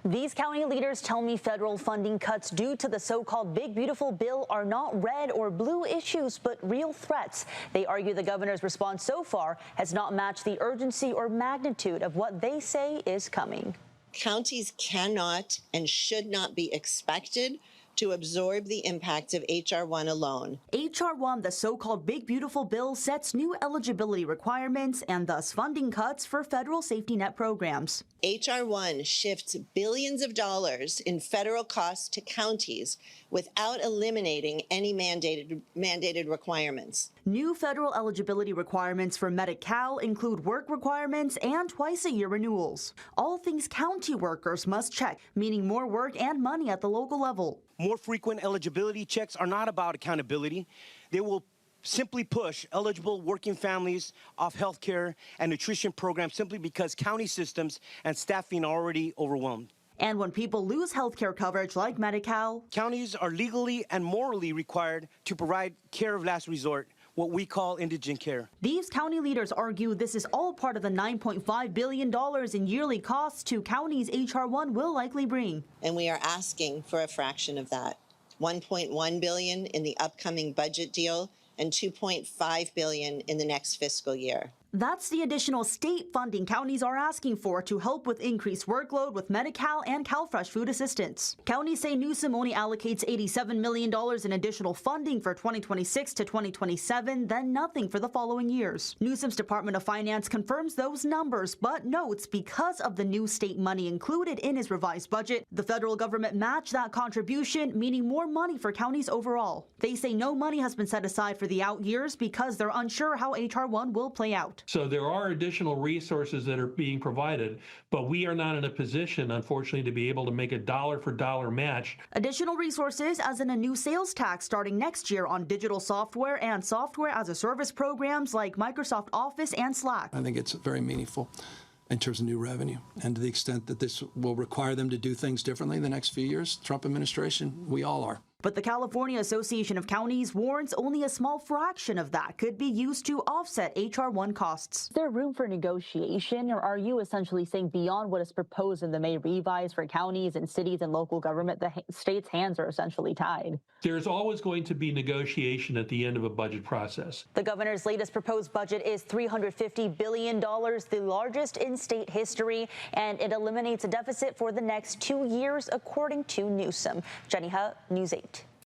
These county leaders tell me federal funding cuts due to the so-called Big Beautiful Bill are not red or blue issues, but real threats. They argue the governor's response so far has not matched the urgency or magnitude of what they say is coming. Counties cannot and should not be expected to absorb the impact of H.R. 1 alone. H.R. 1, the so-called Big Beautiful Bill, sets new eligibility requirements and thus funding cuts for federal safety net programs. H.R. 1 shifts billions of dollars in federal costs to counties without eliminating any mandated requirements. New federal eligibility requirements for Medi-Cal include work requirements and twice-a-year renewals. All things county workers must check, meaning more work and money at the local level. More frequent eligibility checks are not about accountability. They will simply push eligible working families off health care and nutrition programs simply because county systems and staffing are already overwhelmed. And when people lose health care coverage like Medi-Cal, counties are legally and morally required to provide care of last resort, what we call indigent care. These county leaders argue this is all part of the $9.5 billion in yearly costs to counties H.R. 1 will likely bring. And we are asking for a fraction of that, $1.1 billion in the upcoming budget deal and $2.5 billion in the next fiscal year. That's the additional state funding counties are asking for to help with increased workload with Medi-Cal and Calfresh food assistance. Counties say Newsom only allocates $87 million in additional funding for 2026 to 2027, then nothing for the following years. Newsom's Department of Finance confirms those numbers, but notes because of the new state money included in his revised budget, the federal government matched that contribution, meaning more money for counties overall. They say no money has been set aside for the out years because they're unsure how H.R. 1 will play out. So there are additional resources that are being provided, but we are not in a position, unfortunately, to be able to make a dollar-for-dollar match. Additional resources as in a new sales tax starting next year on digital software and software-as-a-service programs like Microsoft Office and Slack. I think it's very meaningful in terms of new revenue. And to the extent that this will require them to do things differently in the next few years, Trump administration, we all are. But the California Association of Counties warns only a small fraction of that could be used to offset H.R. 1 costs. Is there room for negotiation, or are you essentially saying beyond what is proposed in the May revise for counties and cities and local government, the state's hands are essentially tied? There's always going to be negotiation at the end of a budget process. The governor's latest proposed budget is $350 billion, the largest in state history, and it eliminates a deficit for the next 2 years, according to Newsom. Jenny Hutt, News 8.